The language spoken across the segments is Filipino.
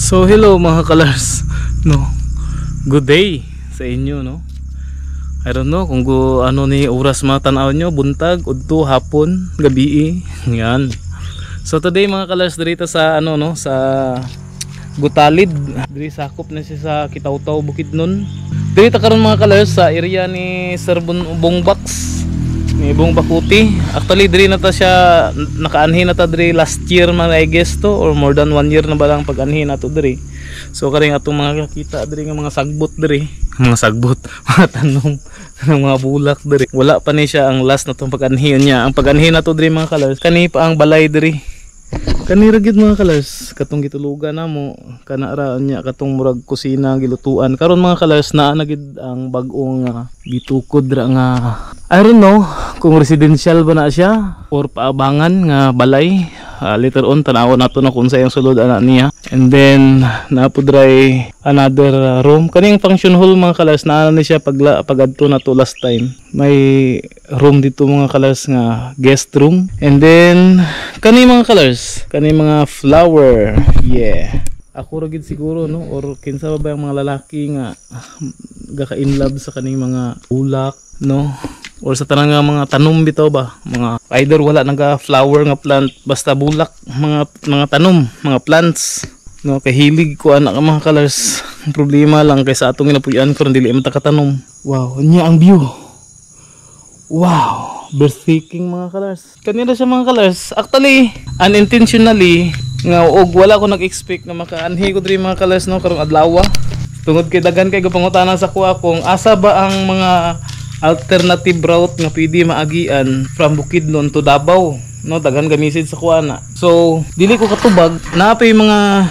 So hello mga kalars, no. Good day sa inyo, no. I don't know kung ano ni oras mga tanaw nyo, buntag, udto, hapon, gabi, yan. So today mga kalars, dito sa ano no, sa Gutalid, diri sakop na siya sa Kitaw-Taw, Bukidnon. Dito karon mga kalars sa area ni Sir Bongbox ni Bong Bakuti. Actually diri na ta siya nakaanhin na ta diri last year man I guess to, or more than 1 year na ba lang pag-anhin na to diri. So karing atong mga kakita diri nga mga sagbot diri, mga sagbot, mga tanom ng mga bulak diri. Wala pa ni siya ang last na tong pag-anhin niya. Ang pag-anhin na to diri mga kalars, kani pa ang balay diri. Kani ra gid mga kalars, katong gitulugan namo kana ra nya katong murag kusina gilutuan. Karon mga kalars naa na gid ang bag-ong gitukod ra nga I don't know kung residential ba na siya or paabangan nga balay. Later on tanawon nato na kung sayang sulod ana niya. And then napudray another room. Kaning function hall mga kalars naa na siya pagadto na to last time. May room dito mga kalars nga guest room. And then kani mga kalars, kani mga flower. Yeah. Ako ra gid siguro no, or kinsa ba yung mga lalaki nga gaka-in love sa kaning mga ulak no, or sa tanang nga mga tanom bitaw ba, mga either wala naga flower nga plant basta bulak, mga tanom, mga plants no. Kay hilig ko anak mga colors. Problema lang kay sa atong ginapuy-an ko dili man ta katanom. Wow, nya ang view. Wow, breathtaking mga colors. Kanina siya mga colors. Actually, unintentionally nga og wala ko nag-expect na makaanhi ko diri mga colors no karong adlaw. Tungod kay dagan kay gapangutanan sa kuha kung asa ba ang mga alternative route nga pwede maagian from Bukidnon to Davao no, daghan ga message sa kuha na. So dili ko katubag na pa yung mga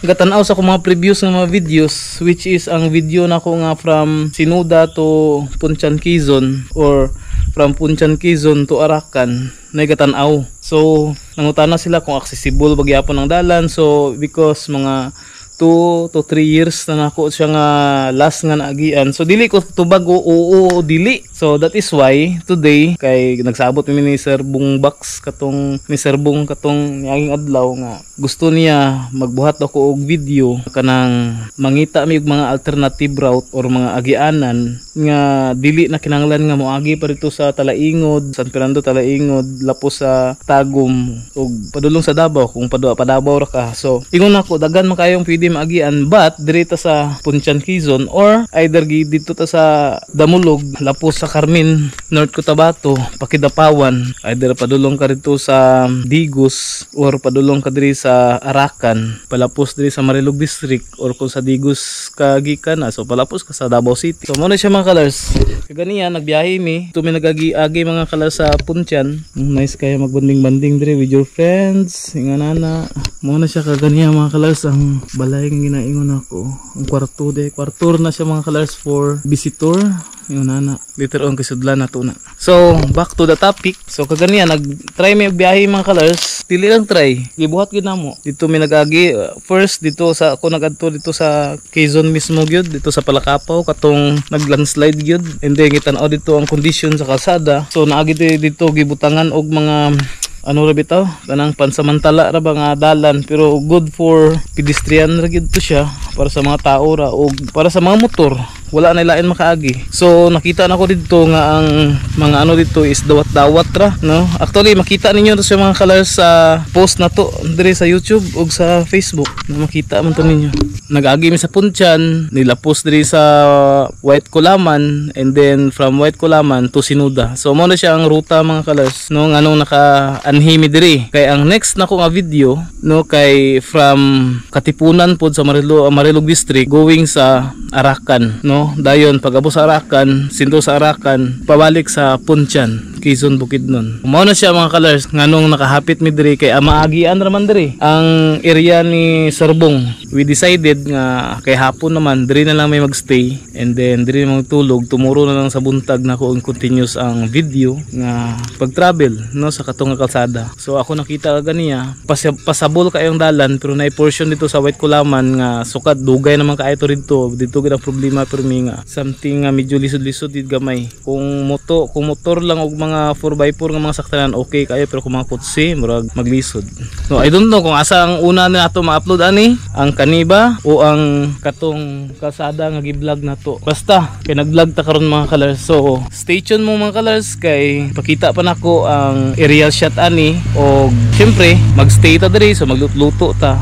gatan-aw sa akong mga previous nga mga videos, which is ang video na ko nga from Sinuda to Punchan, Quezon, or from Punchan, Quezon to Arakan na gatan-aw. So nangutana sila kung accessible bagyapon ang dalan. So because mga 2 to 3 years na nako siya nga last nga naagian, so dili ko tubag oo dili. So that is why today kay nagsabot mi ni Sir Bongbox katong ni Sir Bong katong niaging adlaw nga gusto niya magbuhat ako og video kanang mangita mi og mga alternative route or mga agianan nga dili na kinahanglan nga moagi pa dito sa Talaingod, San Fernando Talaingod, lapos sa Tagum ug padulong sa Davao kung padabaw ra ka. So ingon nako dagan man kayong pwede maagian, but dirita sa Punchan, Quezon, or either dito ta sa Damulog, lapos sa Carmen, North Cotabato, Pakidapawan, either padulong ka dito sa Digus or padulong ka diri sa Arakan, palapos diri sa Marilog District, or kung sa Digus ka gikan na, so palapos ka sa Davao City. So mo na siya mga kalars. Kaganiya nagbiyahe mi, tumi nagagi-agi mga kalars sa Punchan. Nice kaya magbanding-banding diri with your friends, inganana. Mo na siya kaganiya mga kalars ang balay nga ginaingon ako. Ang kwarto na siya mga kalars for visitor. Yung nana later on kisudlan na to na. So back to the topic. So kaganiya nag-try may biyahe mga kalars. Dili lang try, gibuhat gid namo. Dito mi nagagi first dito sa ako nagadto dito sa Quezon mismo gyud, dito sa Palakapaw katong naglandslide gyud. And then gitan-aw dito ang condition sa kalsada. So naagi dito gibutangan og mga ano ra bitaw kanang pansamantala ra ba nga dalan, pero good for pedestrian ra gid to siya, para sa mga tao ra o para sa mga motor wala na lain makaagi. So nakita na ko dito nga ang mga ano dito is dawat-dawat ra no. Actually makita ninyo to sa mga colors sa post na to diri sa YouTube ug sa Facebook na makita man to ninyo. Nag-agi mi sa Punchan, nilapos diri sa White Kulaman, and then from White Kulaman to Sinuda. So mo na siya ang ruta mga colors no nganong naka-anhimi diri. Kay ang next na ko nga video no kay from Katipunan pod sa Marilog District going sa Arakan no. Dayon pag-abot sa Arakan, sinto sa Arakan, pabalik sa Punchan, Quezon, Bukidnon. Mao na siya mga colors nganong nakahapit mi diri kay maagian ra man diri ang area ni Sir Bong. We decided nga kay hapon naman diri na lang may magstay, and then diri magtulog. Tomorrow na lang sa buntag na ko continuous ang video nga pag-travel no sa katong kalsada. So ako nakita ganiya pasabol kayong dalan, pero naay portion dito sa White Kulaman nga sukat dugay naman kaayo dito gid ang problema, pero nga something nga medyo lisod-lisod did gamay. Kung motor lang og mga mga 4x4 nga mga saktanan okay kayo, pero kung mga kutsi murag maglisod. So I don't know kung asa ang una na nato ma-upload ani, ang kaniba o ang katong kalsada nga gi-vlog nato. Basta kay nag-vlog ta karon mga colors. So stay tuned mo mga colors, kay pakita pa nako ang aerial shot ani, o syempre magstay ta diri, so magluto ta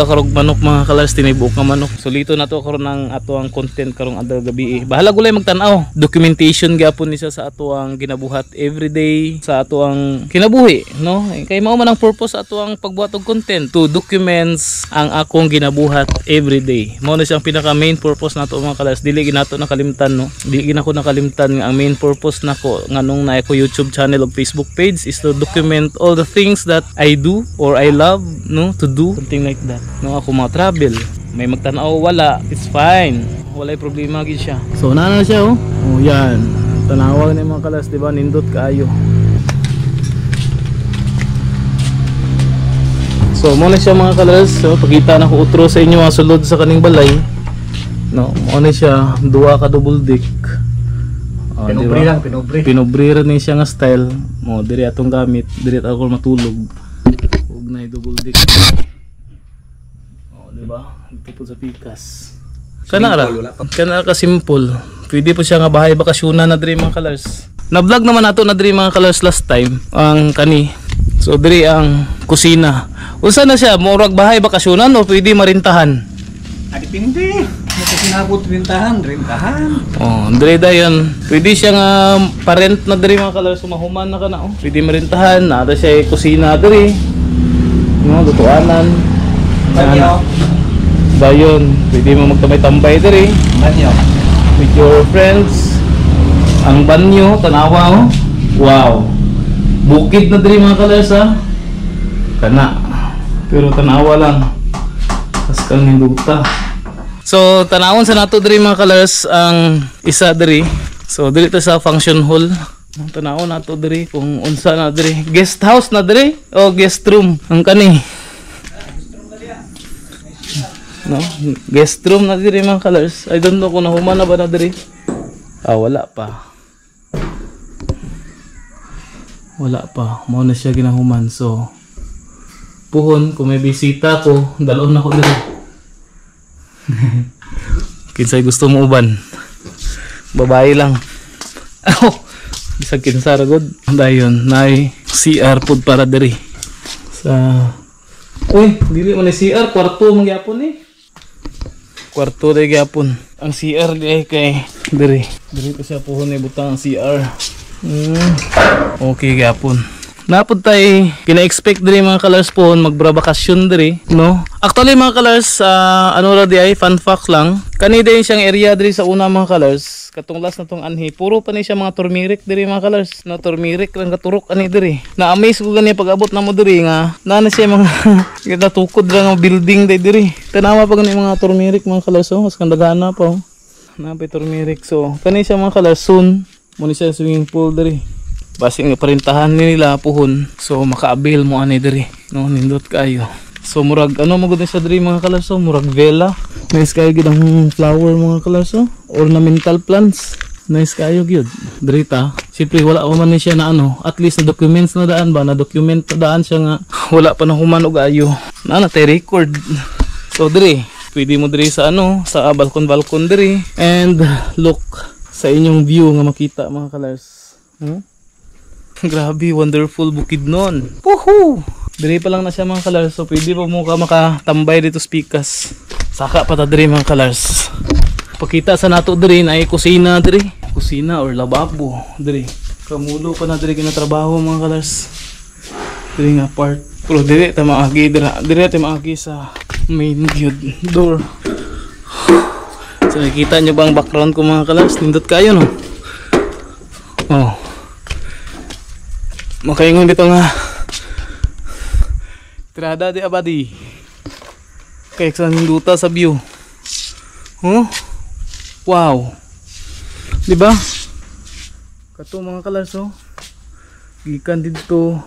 karong manok mga colors, tinibuok nga manok. So lito na to karon ang ato ang content karong adlaw gabi. Bahala gulay magtan-aw, documentation gyapon ni siya sa ato ang ginabuhat everyday, sa ato ang kinabuhi, no? Kay mao man ang purpose sa ato ang pagbuhat og content, to documents ang akong ginabuhat everyday. Mao na siyang pinaka main purpose nato mga colors. Dili ginato nakalimtan, no? Dili ginako nakalimtan nga ang main purpose nako nganong na ako YouTube channel o Facebook page is to document all the things that I do or I love, no, to do, something like that. No, ako mga travel, may magtanaw wala, it's fine, walay problema gid siya. So na siya, oh. Oh yan, tanawa ni mga kalas, di ba, nindot kaayo. So mo na siya mga kalas. So pakita na ko utro sa inyo ang sulod sa kaning balay, no, mo na siya duha ka double deck. Pinubri lang, pinubri rin siya nga style mo, diri atong gamit, diri ako matulog. Ug na double deck. Oh, di ba? Tipo sa pikas. Kana ka simple. Pwede po siya nga bahay bakasyonan na diri mga colors. Na-vlog naman nato na diri mga colors last time ang kani. So diri ang kusina. Unsa na siya, murag bahay bakasyonan o pwede marintahan? Depende. Sinabot rintahan. Oh, diri dayon. Pwede siya nga parent na diri mga colors, sumahuman na kana, oh. Pwede marintahan, nada siya kusina diri. No, lutuanan. Banyo. Dayon, pwede mo magtambay-tambay diri. Banyo. With your friends. Ang banyo, tanawa, oh. Wow. Bukid na diri mga colors, ha. Kana. Pero tanawa lang. Tas kang hinduta. So tanawon sa nato diri mga colors ang isa diri. So diri ta sa function hall. Tanawon nato diri kung unsa na diri. Guest house na diri o guest room ang kani. No, guest room na diri mga colors. I don't know kung nahuman na ba na diri. Wala pa. Wala pa. Mao na siya ginahuman. So puhon kung may bisita ko, dalon na ko diri. Kinsay gusto mo uban, babae lang. Bisag kinsa ra gud. Dayon nay CR pud para diri sa dili man ni CR, kwarto man gyapon ni. Kwarto day gyapon ang CR di kay diri ko siya puhon ni butang ang CR. Okay gyapon. Napod tay kina-expect diri mga colors po magbabakasyon diri, no? Actually mga colors, ano ra di ay fun fact lang. Kani din siyang area diri sa una mga colors. Katong last na tong anhi, puro pa ni siya mga turmeric diri mga colors. No, turmeric lang katurok ani diri. Na-amaze ko gani pag-abot na mo diri nga na siya mga kita tukod ra nga building diri. Tanawa pa gani mga turmeric mga colors, oh, mas kandagana pa, oh. Napay turmeric. So kani siya mga colors, soon mo ni siya swimming pool diri. Basi nga parintahan nila puhon, so maka-avail mo ani diri, no, nindot kayo. So murag ano mo gud siya diri mga colors, so murag vela. Nice kayo gid ang flower mga colors, so ornamental plants. Nice kayo gyud diri ta. Siyempre wala man ni siya na ano, at least na documents na daan ba, na document na daan siya nga wala pa na human og ayo. Na tay record. So diri, pwede mo diri sa ano, sa balkon diri, and look sa inyong view nga makita mga colors. Grabe, wonderful Bukidnon. Woohoo! Diri pa lang na siya mga colors, so pwede pa mo ka makatambay dito spikas. Saka pa ta diri mga colors. Pakita sa nato diri na ay kusina diri. Kusina or lababo diri. Kamulo pa na diri kinatrabaho mga colors. Diri nga part. Pero diri ta maagi diri ta maagi sa main door. So nakita nyo ba ang background ko mga colors? Nindot kayo, no? Oh. Makaingon dito nga tirada di abadi kay sa hinduta sa view. Wow, diba kato mga colors, oh, gikan dito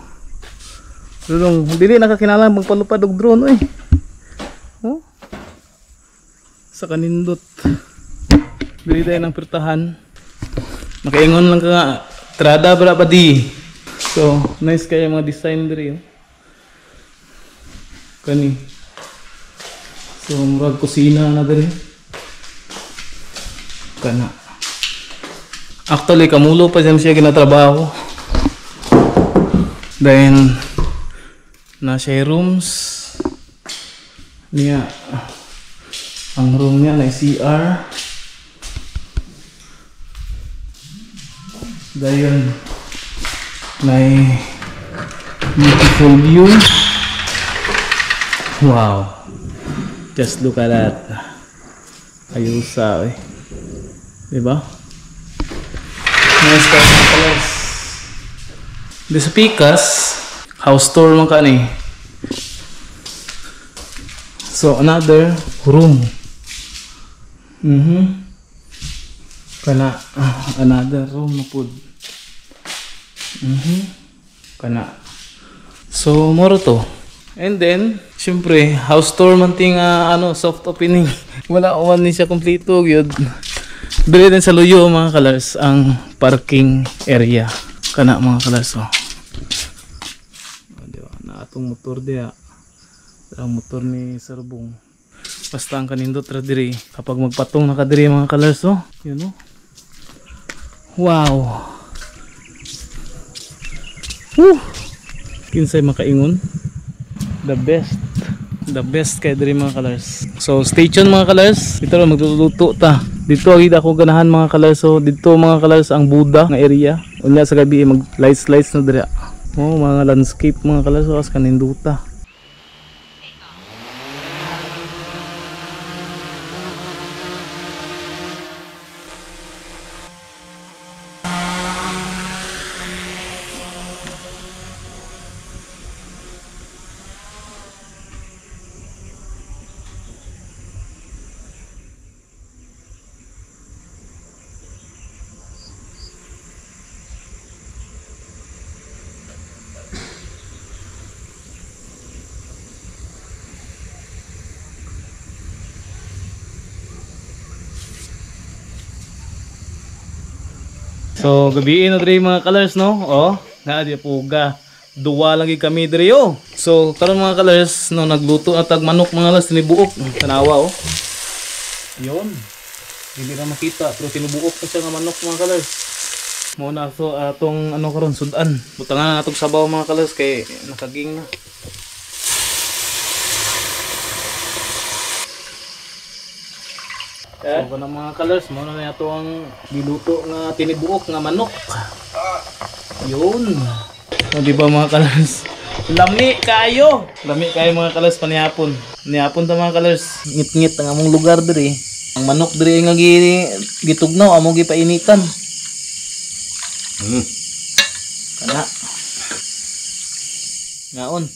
lulong dili nakakinalang magpalupad og drone, sa kanindot dili tayo ng pirtahan. Makaingon lang ka nga Trada Brabadi. So, nice kaya mga design diri. Oh. Kani. So, murag kusina na diri. Kana. Actually, kamulo pa siya ginatrabaho. Then, na siya rooms. Niya. Ang room niya na CR. Dayon. May beautiful view. Wow. Just look at that. Ayusa eh. Diba? Nice colors. Di sa Pikas, house tour man ka ni. So another room. Kana another room na pud. Kana. So moro to. And then, syempre, house tour man ting soft opening. Wala ni siya kompleto gyud. Dili din sa Luyo mga colors ang parking area. Kana mga colors oh. Diba? Na atong motor dia. Ang motor ni Sarbong. Basta ang kanindot ra diri kapag magpatong na ka diri mga colors oh. Yun oh. Wow. Woo. Kinsay makaingon. The best kay diri mga colors. So stay tuned mga colors. Dito ra magluluto ta. Dito agid ako ganahan mga colors. So dito mga colors ang Buda nga area. Unya sa gabi mag lights na diri. Oh mga landscape mga colors oh, as kaninduta. So, gabiin na diri mga colors, no? Oh, nga di puga. Duwa lagi kami diri oh. So, karon mga colors, no, nagluto at manok mga las tinibuok. Tanawa oh. Yon. Hindi na makita, pero tinubuok pa siya nga manok mga colors. Mo na so atong karon sudan. Butangan na atong sabaw mga colors kay nakaging na. So kanang mga colors mo na ito ang diluto nga tinibuok nga manok. Yun. So di ba mga colors? Lami kayo mga colors panihapon. Nihapon ta mga colors. Ngit-ngit ang among lugar diri. Ang manok diri nga gitugnaw amo gipainitan. Kana. Ngaon.